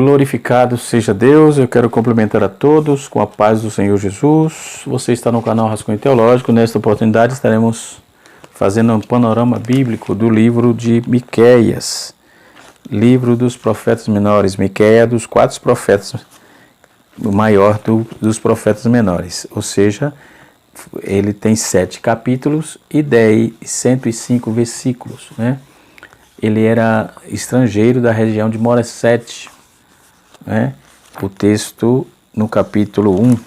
Glorificado seja Deus, eu quero cumprimentar a todos com a paz do Senhor Jesus. Você está no canal Rascunho Teológico. Nesta oportunidade estaremos fazendo um panorama bíblico do livro de Miqueias, livro dos profetas menores. Miqueias dos 4 profetas, o maior dos profetas menores, ou seja, ele tem 7 capítulos e 105 versículos, né? Ele era estrangeiro da região de Moresete, né? O texto no capítulo 1,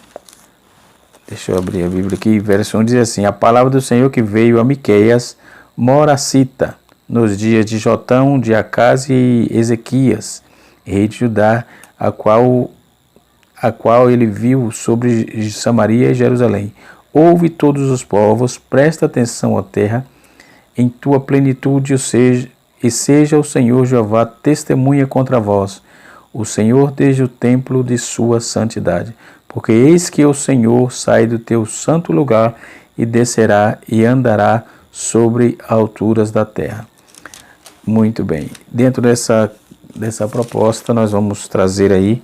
deixa eu abrir a Bíblia aqui, verso 1 diz assim: a palavra do Senhor que veio a Miqueias, Moracita, nos dias de Jotão, de Acás e Ezequias, rei de Judá, a qual ele viu sobre Samaria e Jerusalém. Ouve todos os povos, presta atenção à terra, em tua plenitude, e seja o Senhor Jeová testemunha contra vós, o Senhor desde o templo de sua santidade. Porque eis que o Senhor sai do teu santo lugar e descerá e andará sobre alturas da terra. Muito bem. Dentro dessa proposta, nós vamos trazer aí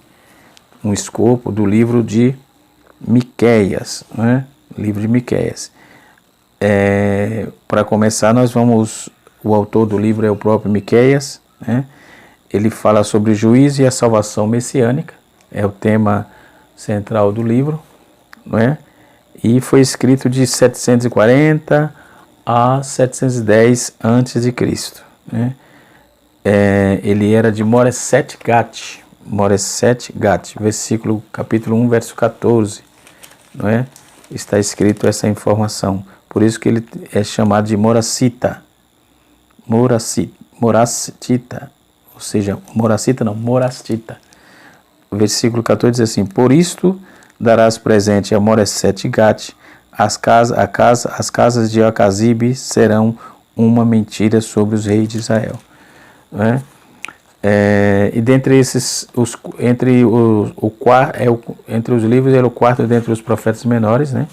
um escopo do livro de Miqueias, né? Livro de Miqueias. Para começar, o autor do livro é o próprio Miqueias, né? Ele fala sobre o juízo e a salvação messiânica, é o tema central do livro, né? E foi escrito de 740 a 710 a.C., né? Ele era de Moresete Gat, capítulo 1, verso 14, não é? Está escrito essa informação. Por isso que ele é chamado de Moracita, ou seja, Moracita. O versículo 14 diz assim: por isto darás presente a Moresete Gat, as casas de Acazibe serão uma mentira sobre os reis de Israel. Não é? E dentre entre os livros, ele é o quarto dentre os profetas menores, né?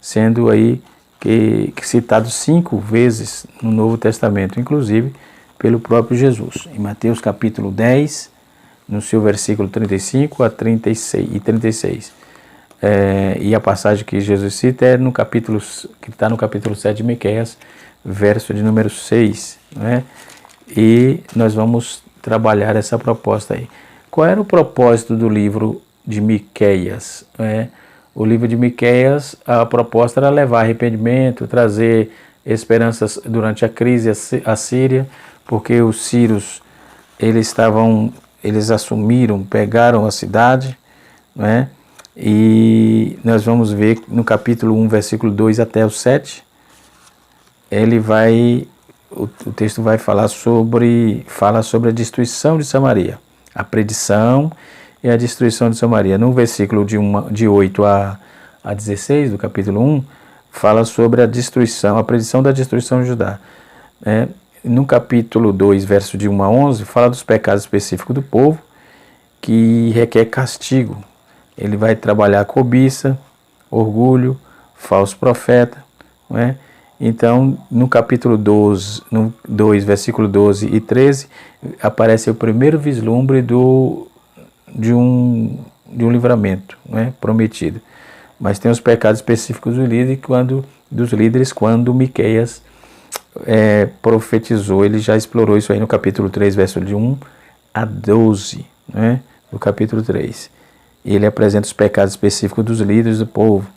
Sendo aí que citado 5 vezes no Novo Testamento, inclusive pelo próprio Jesus. Em Mateus capítulo 10, no seu versículo 35 a 36. E a passagem que Jesus cita é que está no capítulo 7 de Miqueias, verso de número 6, né? E nós vamos trabalhar essa proposta aí. Qual era o propósito do livro de Miqueias? O livro de Miqueias, a proposta era levar arrependimento, trazer esperanças durante a crise assíria, porque os sírios, eles pegaram a cidade, né? E nós vamos ver no capítulo 1, versículo 2 até o 7, o texto vai falar sobre a destruição de Samaria, a predição e a destruição de Samaria. No versículo de 8 a 16 do capítulo 1, fala sobre a predição da destruição de Judá. No capítulo 2, verso de 1 a 11, fala dos pecados específicos do povo, que requer castigo. Ele vai trabalhar cobiça, orgulho, falso profeta, não é? Então, no capítulo 2, versículo 12 e 13, aparece o primeiro vislumbre de um livramento, não é? Prometido. Mas tem os pecados específicos dos líderes quando Miqueias profetizou. Ele já explorou isso aí no capítulo 3, verso de 1 a 12, né? No capítulo 3. Ele apresenta os pecados específicos dos líderes do povo.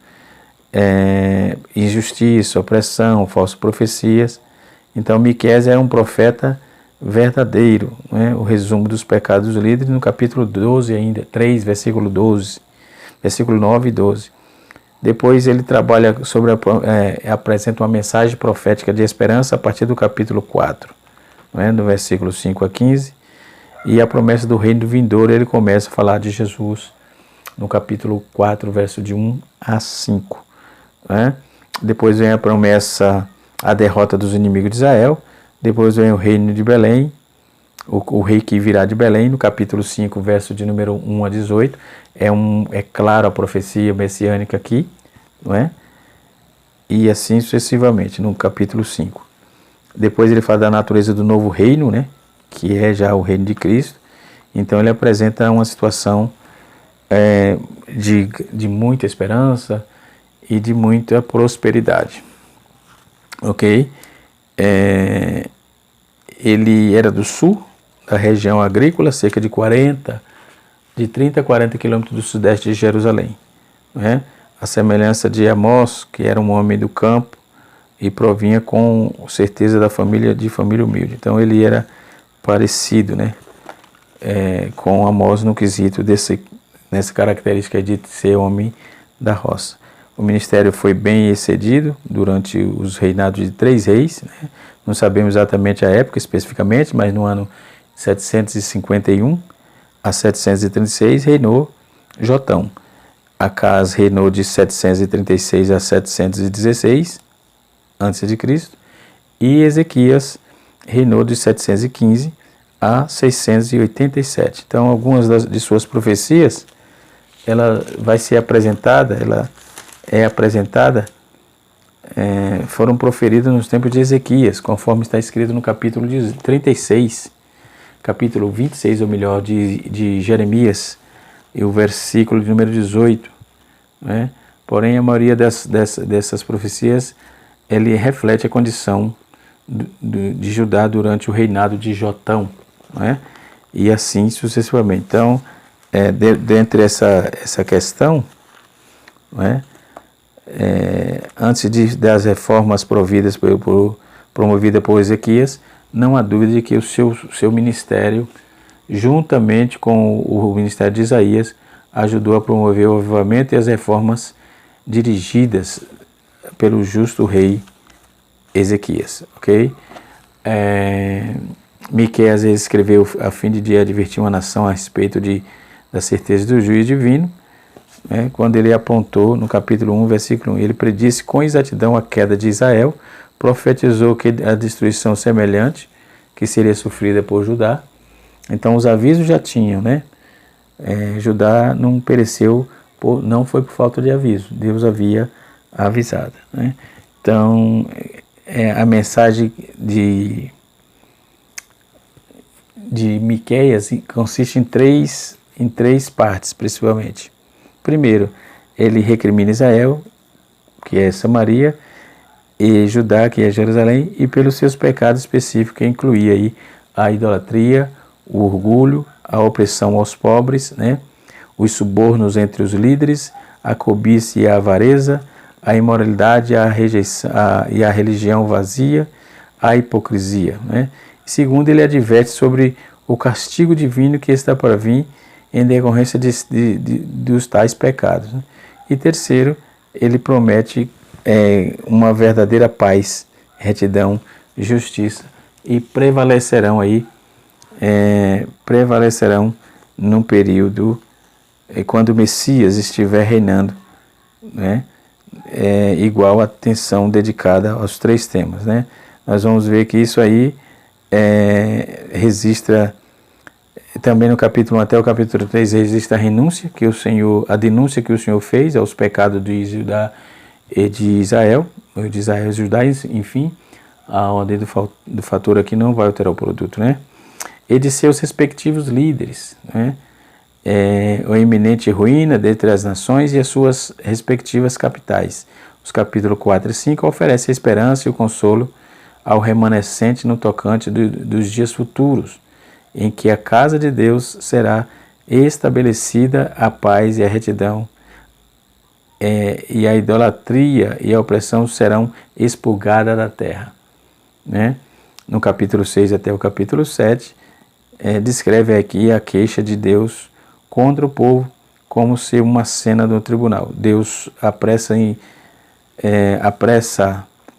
Injustiça, opressão, falsas profecias. Então Miqueias era um profeta verdadeiro, né? O resumo dos pecados dos líderes no capítulo 12 ainda, 3, versículo 12, versículo 9 e 12. Depois ele trabalha apresenta uma mensagem profética de esperança a partir do capítulo 4, né? No versículo 5 a 15, e a promessa do reino vindouro. Ele começa a falar de Jesus no capítulo 4, verso de 1 a 5. Né? Depois vem a promessa, a derrota dos inimigos de Israel. Depois vem o reino de Belém, o rei que virá de Belém, no capítulo 5, verso de número 1 a 18. É claro a profecia messiânica aqui, não é? E assim sucessivamente, no capítulo 5. Depois ele fala da natureza do novo reino, né? Que é já o reino de Cristo. Então ele apresenta uma situação de muita esperança e de muita prosperidade. Ok? Ele era do sul, da região agrícola, cerca de 30 a 40 quilômetros do sudeste de Jerusalém. Né? A semelhança de Amós, que era um homem do campo e provinha com certeza de família humilde. Então ele era parecido, né, com Amós no quesito nessa característica de ser homem da roça. O ministério foi bem excedido durante os reinados de 3 reis, né? Não sabemos exatamente a época especificamente, mas no ano 751 a 736 reinou Jotão. Acás reinou de 736 a 716 a.C. e Ezequias reinou de 715 a 687. Então, algumas de suas profecias, ela vai ser apresentada, foram proferidas nos tempos de Ezequias, conforme está escrito no capítulo 36, capítulo 26, ou melhor, de Jeremias, e o versículo de número 18. Né? Porém, a maioria dessas profecias, ele reflete a condição de Judá durante o reinado de Jotão, né? E assim sucessivamente. Então, dentre essa questão, né, antes das reformas promovidas por Ezequias, não há dúvida de que o seu ministério, juntamente com o ministério de Isaías, ajudou a promover o avivamento e as reformas dirigidas pelo justo rei Ezequias, ok? Miqueias escreveu a fim de advertir uma nação a respeito da certeza do juízo divino, né? Quando ele apontou no capítulo 1, versículo 1, ele predisse com exatidão a queda de Israel, profetizou que a destruição semelhante que seria sofrida por Judá. Então os avisos já tinham, né? Judá não pereceu, não foi por falta de aviso, Deus havia avisado, né? Então, a mensagem de Miqueias consiste em três partes, principalmente. Primeiro, ele recrimina Israel, que é Samaria, e Judá, que é Jerusalém, e pelos seus pecados específicos, que incluía aí a idolatria, o orgulho, a opressão aos pobres, né? Os subornos entre os líderes, a cobiça e a avareza, a imoralidade, a rejeição e a religião vazia, a hipocrisia, né? Segundo, ele adverte sobre o castigo divino que está para vir em decorrência dos tais pecados, né? E terceiro, ele promete uma verdadeira paz, retidão, justiça, e prevalecerão num período quando o Messias estiver reinando, né? Igual a atenção dedicada aos 3 temas, né? Nós vamos ver que isso aí registra também no capítulo 1 até o capítulo 3, registra a denúncia que o Senhor fez aos pecados de Judá e de Israel e Judá, enfim, a ordem do fator aqui não vai alterar o produto, né? E de seus respectivos líderes, né? A iminente ruína dentre as nações e as suas respectivas capitais. Os capítulos 4 e 5 oferecem a esperança e o consolo ao remanescente no tocante dos dias futuros, em que a casa de Deus será estabelecida, a paz e a retidão, e a idolatria e a opressão serão expurgadas da terra, né? No capítulo 6 até o capítulo 7, descreve aqui a queixa de Deus contra o povo como se uma cena do tribunal. Deus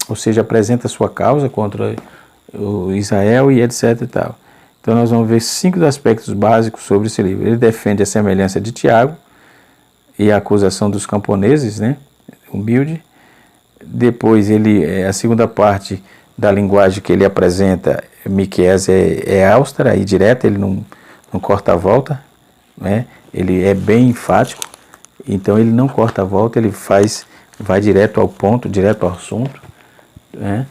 ou seja, apresenta sua causa contra o Israel e etc e tal. Então nós vamos ver 5 aspectos básicos sobre esse livro. Ele defende a semelhança de Tiago e a acusação dos camponeses, né? Humilde. Depois a segunda parte da linguagem que ele apresenta, Miqueias, é austera e direta, ele não corta a volta, né? Ele é bem enfático, então ele não corta a volta, ele vai direto ao ponto, direto ao assunto, né?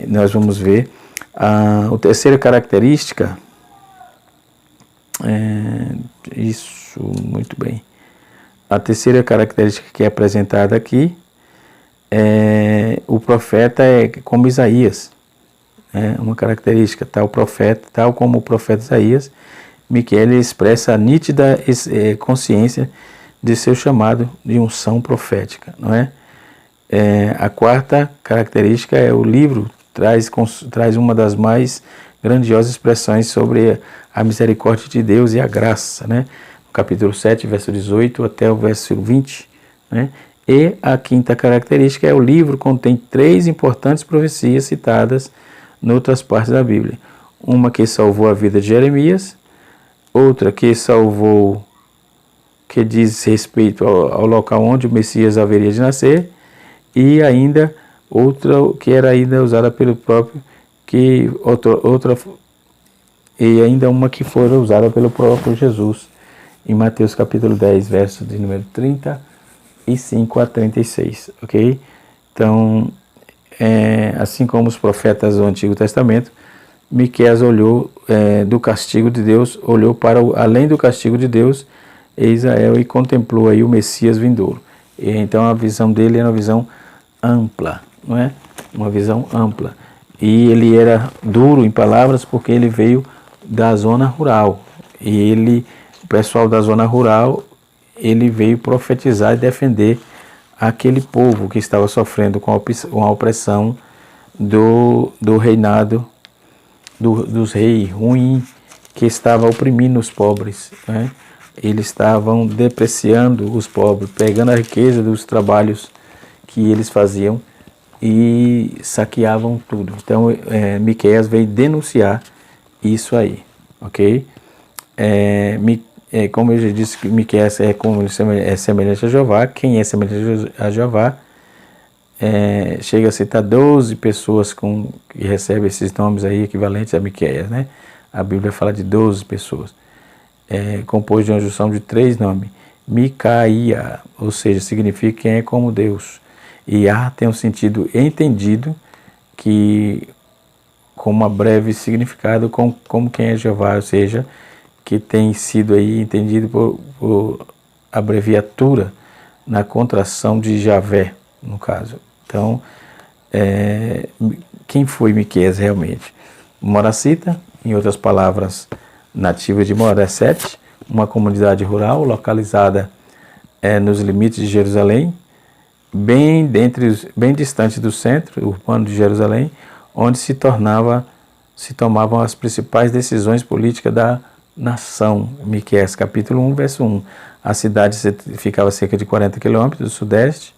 Nós vamos ver a terceira característica Isso, muito bem. A terceira característica que é apresentada aqui o profeta é como Isaías. Uma característica, tal como o profeta Isaías, Miqueias expressa a nítida consciência de seu chamado de unção profética, não é? A quarta característica é o livro traz uma das mais grandiosas expressões sobre a misericórdia de Deus e a graça, né? No capítulo 7, verso 18 até o verso 20, né? E a quinta característica é o livro contém 3 importantes profecias citadas em outras partes da Bíblia. Uma que salvou a vida de Jeremias, outra que diz respeito ao local onde o Messias haveria de nascer, e ainda outra que era ainda usada pelo próprio, e ainda uma que foi usada pelo próprio Jesus, em Mateus capítulo 10, verso de número 35 a 36, ok? Então, assim como os profetas do Antigo Testamento, Miqueias olhou do castigo de Deus, olhou para além do castigo de Deus em Israel e contemplou aí o Messias vindouro. E então a visão dele era uma visão ampla, não é? Uma visão ampla. E ele era duro em palavras porque ele veio da zona rural. E o pessoal da zona rural, ele veio profetizar e defender aquele povo que estava sofrendo com a opressão do reinado dos reis ruins, que estava oprimindo os pobres, né? Eles estavam depreciando os pobres, pegando a riqueza dos trabalhos que eles faziam e saqueavam tudo. Então, Miqueias veio denunciar isso aí, ok? Como eu já disse, que Miqueias é semelhante a Jeová. Quem é semelhante a Jeová? Chega a citar 12 pessoas que recebem esses nomes aí equivalentes a Miqueias, né? A Bíblia fala de 12 pessoas. Composto de uma junção de 3 nomes. Micaía, ou seja, significa quem é como Deus. E A tem um sentido entendido, que com uma breve significado como quem é Jeová, ou seja, que tem sido aí entendido por abreviatura na contração de Javé, no caso. Então, quem foi Miqueias realmente? Moracita, em outras palavras, nativa de Moresete, uma comunidade rural localizada nos limites de Jerusalém, bem distante do centro urbano de Jerusalém, onde se tomavam as principais decisões políticas da nação. Miqueias capítulo 1, verso 1. A cidade ficava a cerca de 40 quilômetros do sudeste,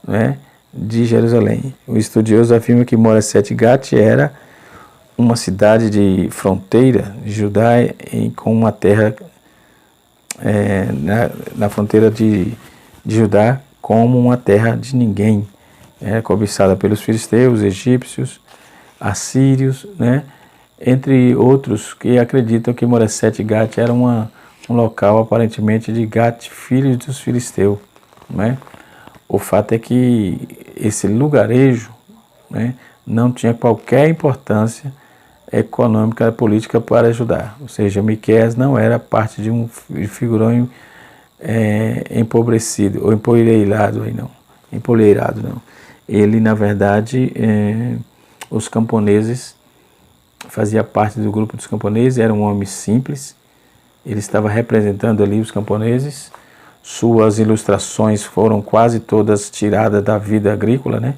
né, de Jerusalém. O estudioso afirma que Moresete Gat era uma cidade de fronteira de Judá com uma terra na fronteira de Judá como uma terra de ninguém, cobiçada pelos filisteus, egípcios, assírios, né, entre outros que acreditam que Moresete Gat era um local aparentemente de Gat, filho dos filisteus, né? O fato é que esse lugarejo, né, não tinha qualquer importância econômica e política para ajudar. Ou seja, Miqueias não era parte de um figurão empobrecido ou empoleirado, não. Ele, na verdade, os camponeses, fazia parte do grupo dos camponeses, era um homem simples, ele estava representando ali os camponeses. Suas ilustrações foram quase todas tiradas da vida agrícola, né?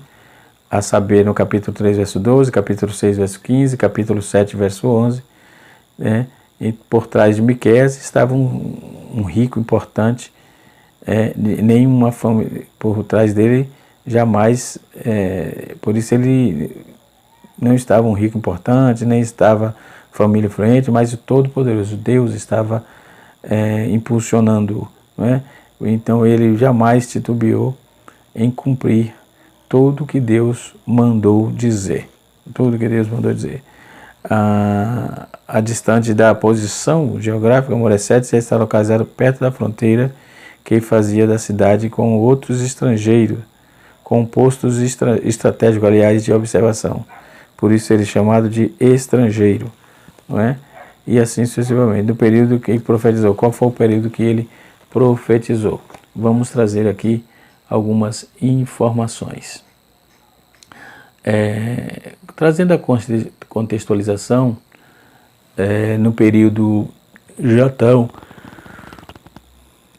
A saber, no capítulo 3, verso 12, capítulo 6, verso 15, capítulo 7, verso 11, né? E por trás de Miqueias estava um rico importante, nenhuma família por trás dele jamais, por isso ele não estava um rico importante, nem estava família influente, mas o Todo-Poderoso Deus estava impulsionando, né? Então ele jamais titubeou em cumprir tudo que Deus mandou dizer. Tudo que Deus mandou dizer. A distante da posição geográfica, Moresete está localizado perto da fronteira que fazia da cidade com outros estrangeiros, com postos estratégicos, aliás, de observação. Por isso ele é chamado de estrangeiro, não é? e assim sucessivamente. Do período que ele profetizou, qual foi o período que ele profetizou? Vamos trazer aqui algumas informações. Trazendo a contextualização, no período Jotão,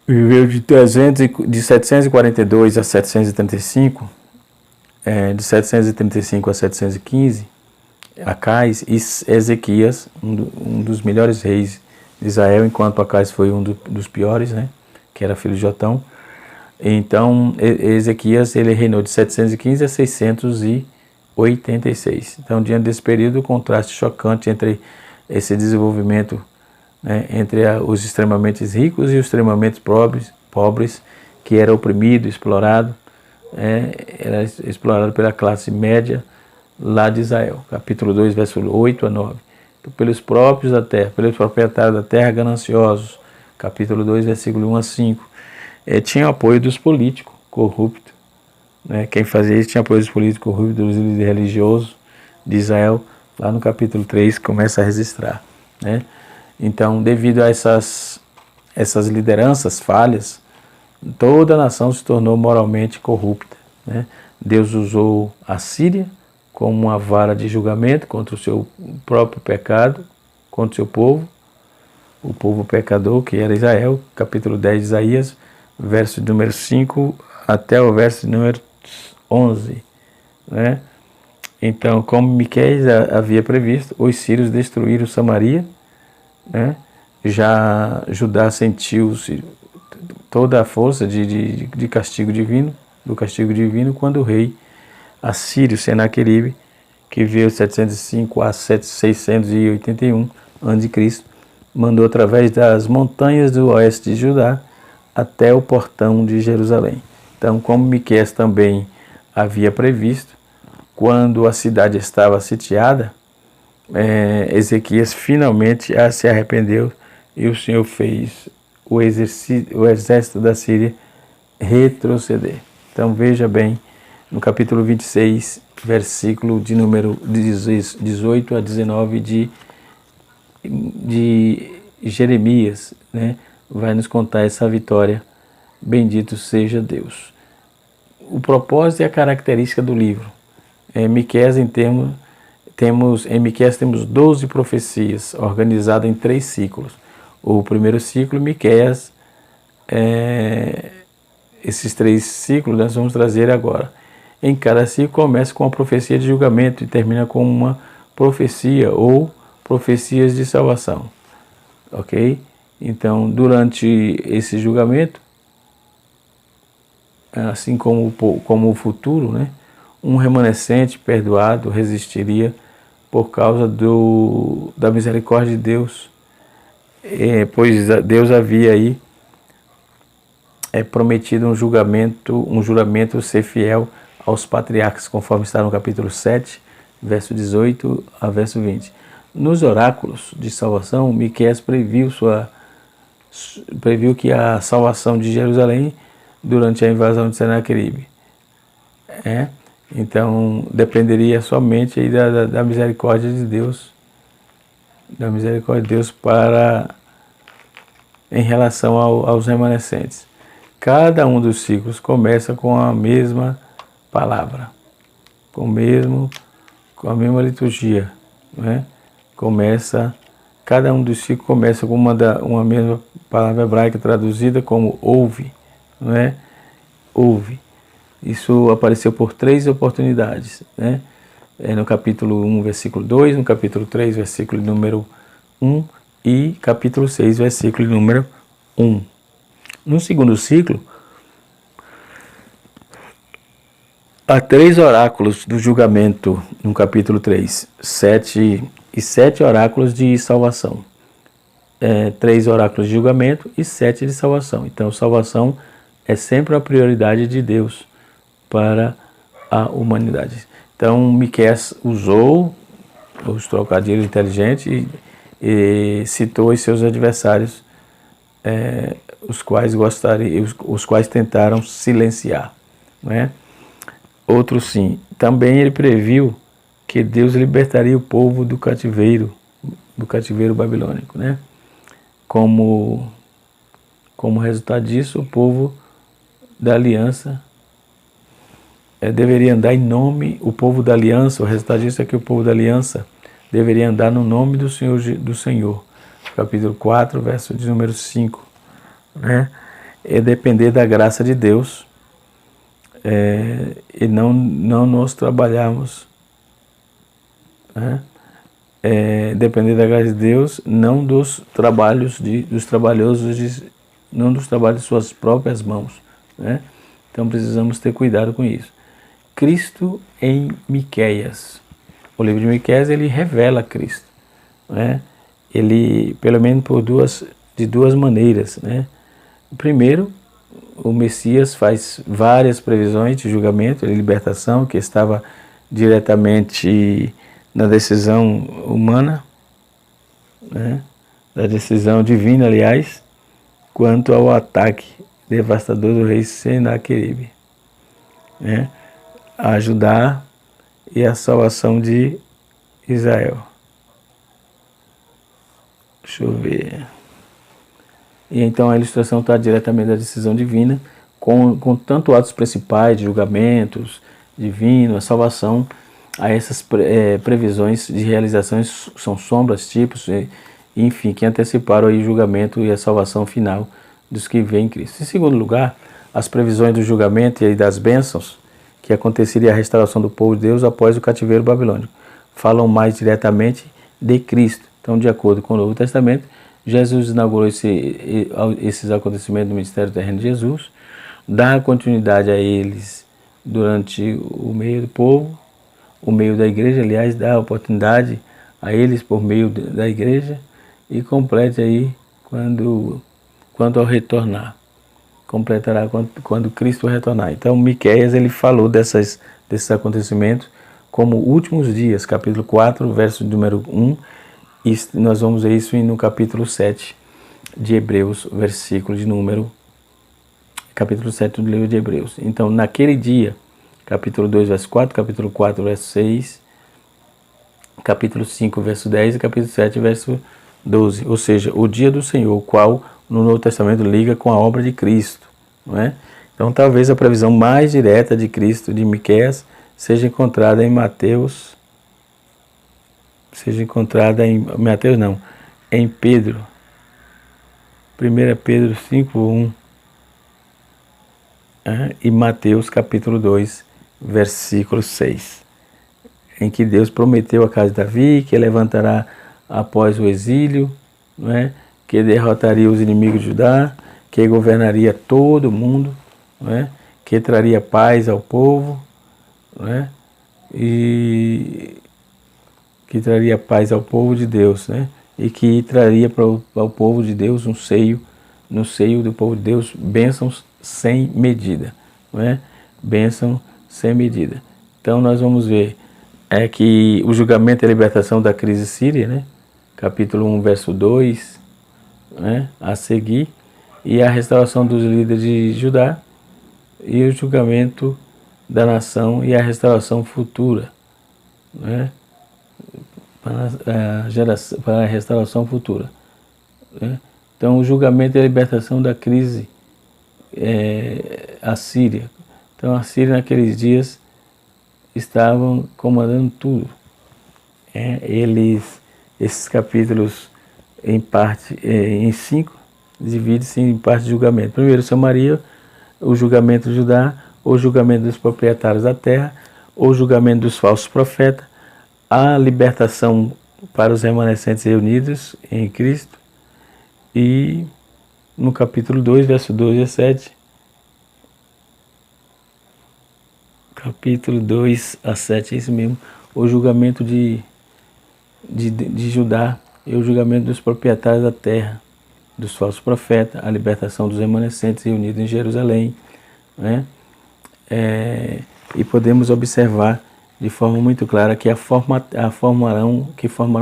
viveu de 742 a 735, de 735 a 715, Acais, e Ezequias, um dos melhores reis de Israel, enquanto Acais foi um dos piores, né, que era filho de Jotão. Então, Ezequias, ele reinou de 715 a 686. Então, diante desse período, o contraste chocante entre esse desenvolvimento, né, entre os extremamente ricos e os extremamente pobres, que era oprimido, explorado, era explorado pela classe média lá de Israel. Capítulo 2, versículo 8 a 9. Então, pelos próprios da terra, pelos proprietários da terra gananciosos. Capítulo 2, versículo 1 a 5. Tinha apoio dos políticos corruptos, né? Quem fazia isso tinha apoio dos políticos corruptos, dos líderes religiosos de Israel. Lá no capítulo 3 começa a registrar, né? Então, devido a essas lideranças falhas, toda a nação se tornou moralmente corrupta, né? Deus usou a Síria como uma vara de julgamento contra o seu próprio pecado, contra o seu povo, o povo pecador que era Israel. Capítulo 10 de Isaías, verso número 5 até o verso número 11, né? Então, como Miqueias havia previsto, os sírios destruíram Samaria, né? Já Judá sentiu-se toda a força de castigo divino, quando o rei assírio Senaqueribe, que veio de 705 a 681 a.C., mandou através das montanhas do oeste de Judá até o portão de Jerusalém. Então, como Miqueias também havia previsto, quando a cidade estava sitiada, Ezequias finalmente se arrependeu e o Senhor fez o exército da Síria retroceder. Então, veja bem, no capítulo 26, versículo de número 18 a 19 de Jeremias, né, vai nos contar essa vitória. Bendito seja Deus. O propósito e a característica do livro. Em Miqueias temos 12 profecias organizadas em 3 ciclos. O primeiro ciclo, Miqueias, esses 3 ciclos nós vamos trazer agora. Em cada ciclo começa com uma profecia de julgamento e termina com uma profecia ou profecias de salvação. Ok? Então, durante esse julgamento, assim como o futuro, né, um remanescente perdoado resistiria por causa da misericórdia de Deus, pois Deus havia aí prometido um juramento ser fiel aos patriarcas, conforme está no capítulo 7, verso 18 a verso 20. Nos oráculos de salvação, Miqueias previu que a salvação de Jerusalém durante a invasão de Senaqueribe. Então, dependeria somente aí da misericórdia de Deus, em relação aos remanescentes. Cada um dos ciclos começa com a mesma palavra, com a mesma liturgia, né? Cada um dos ciclos começa com uma mesma palavra hebraica traduzida como ouve, não é? Ouve. Isso apareceu por 3 oportunidades, né? No capítulo 1, versículo 2, no capítulo 3, versículo número 1 e capítulo 6, versículo número 1. No segundo ciclo, há 3 oráculos do julgamento no capítulo 3, 7 oráculos de salvação. 3 oráculos de julgamento e 7 de salvação. Então, salvação é sempre a prioridade de Deus para a humanidade. Então, Miqueias usou os trocadilhos inteligentes e citou os seus adversários, os quais tentaram silenciar, não é? Outro sim. Também ele previu que Deus libertaria o povo do cativeiro do cativeiro babilônico, né? Como resultado disso, o povo da aliança deveria andar em nome, o povo da aliança, o resultado disso é que o povo da aliança deveria andar no nome do Senhor. Capítulo 4, verso de número 5, né? É depender da graça de Deus, e não nós trabalharmos, né? Depender da graça de Deus, não dos trabalhos dos trabalhosos, não dos trabalhos de suas próprias mãos, né? Então precisamos ter cuidado com isso. Cristo em Miqueias. O livro de Miqueias, ele revela Cristo, né? Ele, pelo menos de duas maneiras, né? Primeiro, o Messias faz várias previsões de julgamento, de libertação, que estava diretamente na decisão humana, né? Da decisão divina, aliás, quanto ao ataque devastador do rei Senaqueribe, né? A ajudar e a salvação de Israel. Deixa eu ver. E então a ilustração está diretamente da decisão divina, com tanto atos principais de julgamentos divinos, a salvação, a essas previsões de realizações são sombras, tipos, enfim, que anteciparam aí o julgamento e a salvação final dos que veem em Cristo. Em segundo lugar, as previsões do julgamento e das bênçãos que aconteceria a restauração do povo de Deus após o cativeiro babilônico falam mais diretamente de Cristo. Então, de acordo com o Novo Testamento, Jesus inaugurou esses acontecimentos do ministério terreno de Jesus, dá continuidade a eles durante o meio do povo, o meio da igreja, aliás, dá oportunidade a eles por meio da igreja e complete aí quando ao retornar. Completará quando Cristo retornar. Então, Miqueias, ele falou desses acontecimentos como últimos dias, capítulo 4, verso número 1, e nós vamos ver isso no capítulo 7 de Hebreus, versículo de número, capítulo 7 do livro de Hebreus. Então, naquele dia, capítulo 2, verso 4, capítulo 4, verso 6, capítulo 5, verso 10 e capítulo 7, verso 12. Ou seja, o dia do Senhor, o qual no Novo Testamento liga com a obra de Cristo, não é? Então, talvez a previsão mais direta de Cristo, de Miqueias, seja encontrada em em Pedro. 1 Pedro 5:1 e Mateus capítulo 2, versículo 6, em que Deus prometeu a casa de Davi que levantará após o exílio, não é? Que derrotaria os inimigos de Judá, que governaria todo o mundo, não é? Que traria paz ao povo, não é? E que traria paz ao povo de Deus, né? E que traria para o povo de Deus no seio do povo de Deus, bênçãos sem medida, não é? Bênção sem medida. Então nós vamos ver que o julgamento e a libertação da crise síria, né? Capítulo 1, verso 2, né? A seguir, e a restauração dos líderes de Judá, e o julgamento da nação e a restauração futura, né? Para a restauração futura, né? Então, o julgamento e a libertação da crise assíria. Então, a Síria naqueles dias estavam comandando tudo. Esses capítulos, em parte, em 5, divide-se em parte de julgamento. Primeiro, Samaria, o julgamento de Judá, o julgamento dos proprietários da terra, o julgamento dos falsos profetas, a libertação para os remanescentes reunidos em Cristo, e no capítulo 2, verso 12 a 7, capítulo 2 a 7, é isso mesmo, o julgamento de Judá e o julgamento dos proprietários da terra, dos falsos profetas, a libertação dos remanescentes reunidos em Jerusalém, né? E podemos observar de forma muito clara que formarão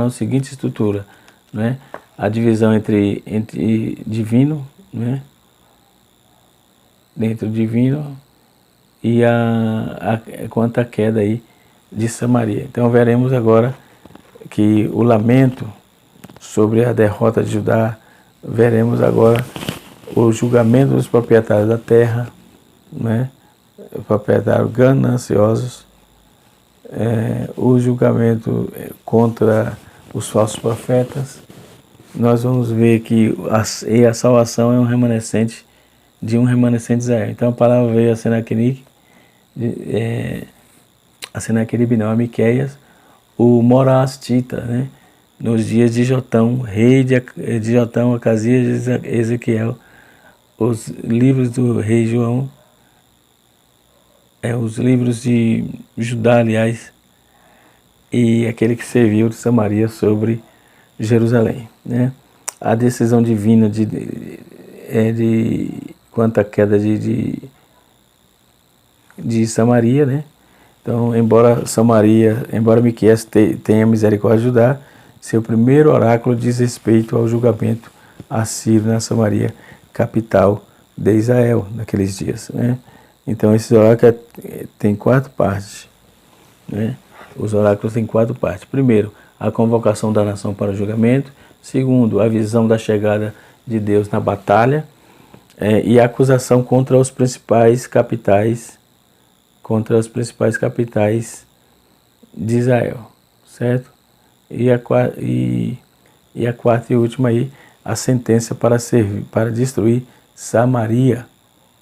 a seguinte estrutura, né? A divisão entre divino, né? Dentro do divino, e quanto à queda aí de Samaria. Então veremos agora que o lamento sobre a derrota de Judá. Veremos agora o julgamento dos proprietários da terra, né? Proprietários gananciosos, o julgamento contra os falsos profetas. Nós vamos ver que a salvação é um remanescente de Israel. Então a palavra veio a Senaqueribe, a Miqueias, o Morastita, né? Nos dias de Jotão, rei de Jotão, Acasias, Ezequiel, os livros do rei João, os livros de Judá, aliás, e aquele que serviu de Samaria sobre Jerusalém, né? A decisão divina quanto à queda de Samaria, né? Então, embora Miqueias tenha misericórdia de Judá, seu primeiro oráculo diz respeito ao julgamento assírio na Samaria, capital de Israel, naqueles dias, né? Então, esse oráculo tem 4 partes, né? Os oráculos têm 4 partes. Primeiro, a convocação da nação para o julgamento. Segundo, a visão da chegada de Deus na batalha, e a acusação contra as principais capitais de Israel, certo? E a quarta e última aí, a sentença para destruir Samaria,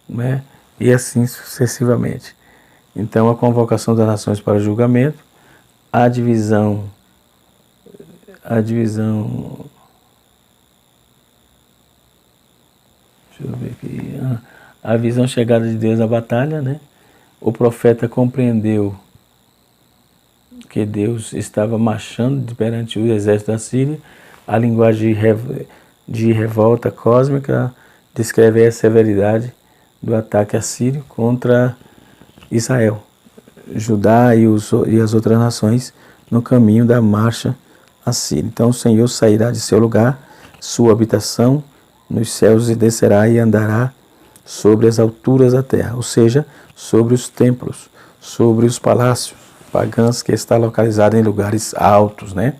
né? E assim sucessivamente. Então, a convocação das nações para o julgamento, a divisão, deixa eu ver aqui, a visão chegada de Deus à batalha, né? O profeta compreendeu que Deus estava marchando perante o exército da Síria. A linguagem de revolta cósmica descreve a severidade do ataque assírio contra Israel, Judá e as outras nações no caminho da marcha assíria. Então o Senhor sairá de seu lugar, sua habitação nos céus, e descerá e andará sobre as alturas da terra, ou seja, sobre os templos, sobre os palácios pagãos, que está localizado em lugares altos, né?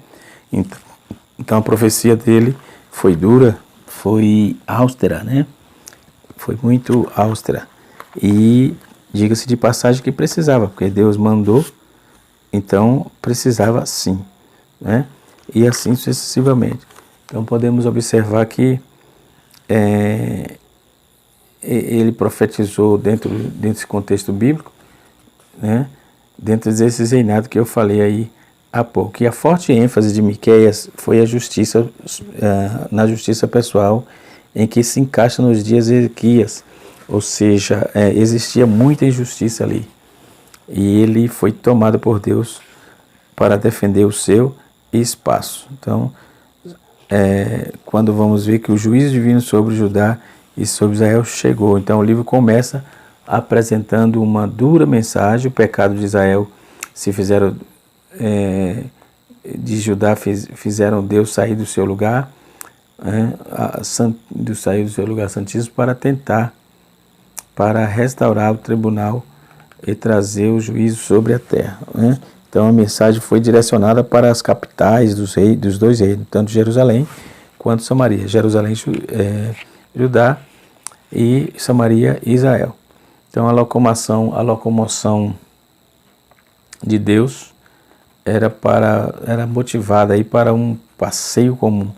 Então a profecia dele foi dura, foi austera, né? Foi muito austera. E diga-se de passagem que precisava, porque Deus mandou, então precisava sim, né? E assim sucessivamente. Então podemos observar que ele profetizou dentro desse contexto bíblico, né? Dentro desses reinados que eu falei aí há pouco. E a forte ênfase de Miqueias foi a justiça, na justiça pessoal, em que se encaixa nos dias de Ezequias, ou seja, existia muita injustiça ali. E ele foi tomado por Deus para defender o seu espaço. Então, quando vamos ver que o juízo divino sobre Judá e sobre Israel chegou. Então o livro começa apresentando uma dura mensagem. O pecado de Israel de Judá fizeram Deus sair do seu lugar, sair do seu lugar santíssimo para restaurar o tribunal e trazer o juízo sobre a terra, né? Então a mensagem foi direcionada para as capitais dos dois reinos, tanto Jerusalém quanto Samaria. Jerusalém, Judá, e Samaria, Israel. Então a locomoção de Deus era motivada aí para um passeio comum.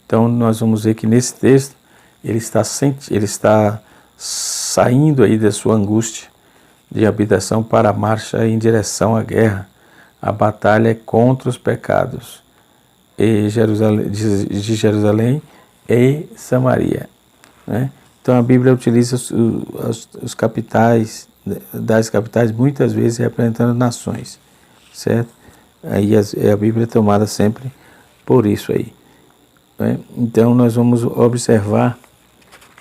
Então nós vamos ver que nesse texto ele está saindo aí da sua angústia de habitação para a marcha em direção à guerra. A batalha é contra os pecados de Jerusalém e Samaria, né? Então a Bíblia utiliza os capitais, das capitais, muitas vezes representando nações, certo? Aí a Bíblia é tomada sempre por isso aí, né? Então nós vamos observar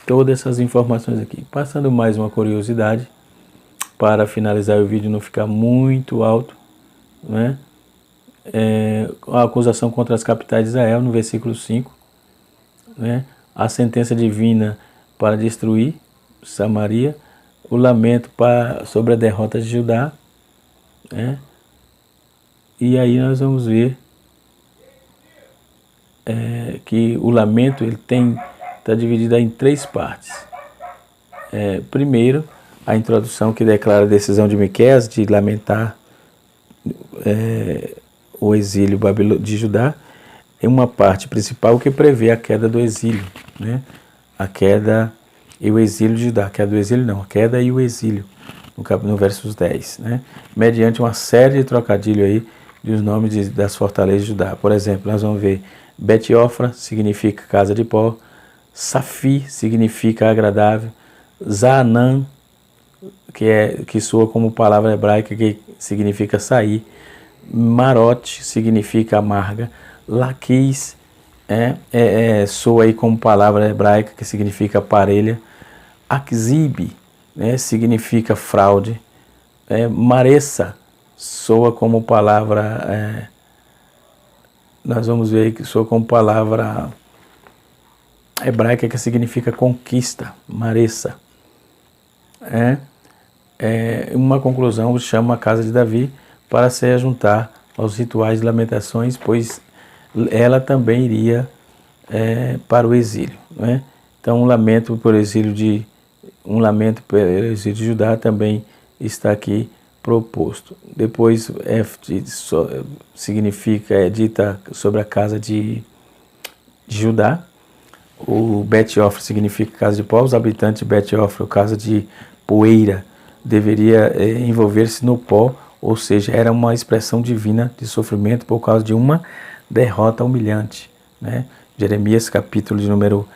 todas essas informações aqui. Passando mais uma curiosidade, para finalizar o vídeo não ficar muito alto, né? A acusação contra as capitais de Israel, no versículo 5, né? A sentença divina para destruir Samaria, o lamento sobre a derrota de Judá, né? E aí nós vamos ver que o lamento ele está dividido em 3 partes. Primeiro, a introdução que declara a decisão de Miqueias de lamentar o exílio de Judá, é uma parte principal que prevê a queda do exílio, né? A queda e o exílio de Judá, a queda do exílio não, a queda e o exílio, no versos 10, né? Mediante uma série de trocadilhos aí dos nomes das fortalezas de Judá. Por exemplo, nós vamos ver Bet-Ofra significa casa de pó, Safi significa agradável, Zaanã, que soa como palavra hebraica que significa sair, Marote significa amarga, Laquis soa aí como palavra hebraica que significa parelha, Akzib, né, significa fraude, Maressa soa como palavra, nós vamos ver que soa como palavra hebraica que significa conquista, Maressa. Uma conclusão chama a casa de Davi para se ajuntar aos rituais de lamentações, pois ela também iria para o exílio, né? Então, um lamento pelo exílio de Judá também está aqui proposto. Depois, significa, dita sobre a casa de Judá. O Bet-Ofra significa casa de pó. Os habitantes de Bet-Ofra, casa de poeira, deveria envolver-se no pó, ou seja, era uma expressão divina de sofrimento por causa de uma derrota humilhante, né? Jeremias capítulo de número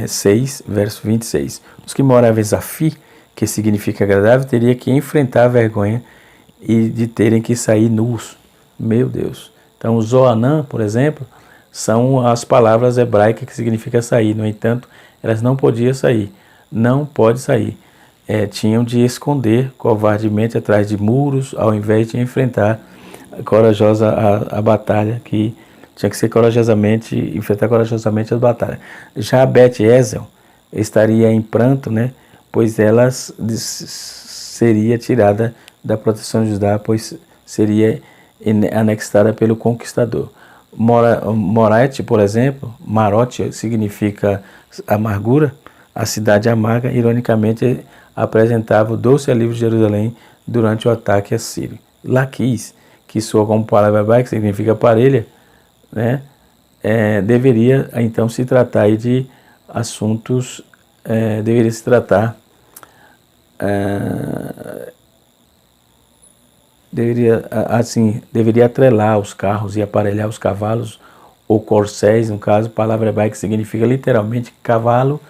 6, verso 26. Os que moravam em Zafi, que significa agradável, teriam que enfrentar a vergonha e de terem que sair nus. Meu Deus. Então, Zoanã, por exemplo, são as palavras hebraicas que significa sair. No entanto, elas não podiam sair. Não pode sair. Tinham de esconder covardemente atrás de muros, ao invés de enfrentar a batalha, que tinha que ser enfrentar corajosamente as batalhas. Já Bet-Ezel estaria em pranto, né, pois ela seria tirada da proteção de Judá, pois seria anexada pelo conquistador. Morete, por exemplo, Marote significa amargura, a cidade amarga, ironicamente, apresentava o doce alívio de Jerusalém durante o ataque assírio. Laquis, que soa como palavra hebraica, que significa parelha, né? Deveria então se tratar aí de assuntos, deveria atrelar os carros e aparelhar os cavalos, ou corcéis, no caso, palavra hebraica que significa literalmente cavalo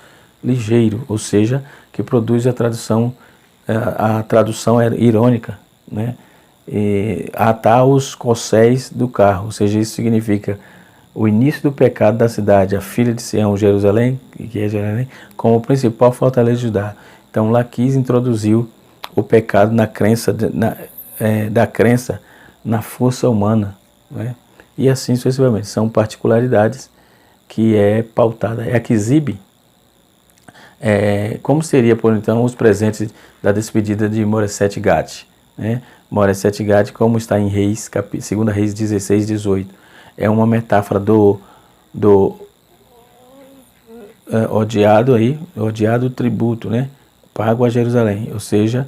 ligeiro, ou seja, que produz a tradução irônica, né? Atar os corcéis do carro, ou seja, isso significa o início do pecado da cidade, a filha de Sião, Jerusalém, que é Jerusalém, como principal fortaleza de Judá. Então, Laquis introduziu o pecado na crença, da crença na força humana, né? E assim sucessivamente. São particularidades que é pautada. Akzib, como seria, por então, os presentes da despedida de Moreset Gat, né? Moreset Gat, como está em Reis, 2 Reis 16, 18. É uma metáfora do odiado tributo, né, pago a Jerusalém, ou seja,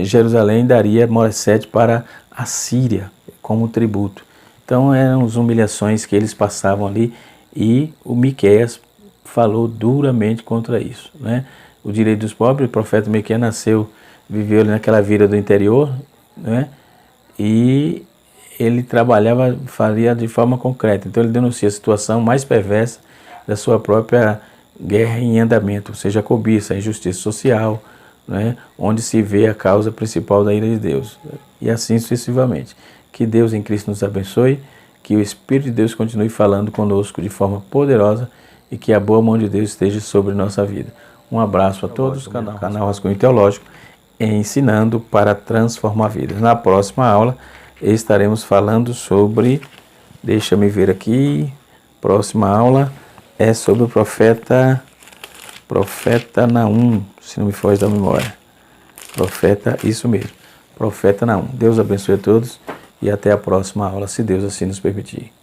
Jerusalém daria Moreset para a Síria como tributo. Então eram as humilhações que eles passavam ali, e o Miqueias falou duramente contra isso, né? O direito dos pobres, o profeta Miqueias viveu ali naquela vida do interior, né? E ele faria de forma concreta. Então ele denuncia a situação mais perversa da sua própria guerra em andamento, ou seja, a cobiça, a injustiça social, né, onde se vê a causa principal da ira de Deus, e assim sucessivamente. Que Deus em Cristo nos abençoe, que o Espírito de Deus continue falando conosco de forma poderosa e que a boa mão de Deus esteja sobre nossa vida. Um abraço a todos, canal Rascunho Teológico, ensinando para transformar vidas. Na próxima aula estaremos falando sobre, deixa-me ver aqui, próxima aula é sobre o profeta Naum, se não me foge da memória. Isso mesmo, profeta Naum. Deus abençoe a todos e até a próxima aula, se Deus assim nos permitir.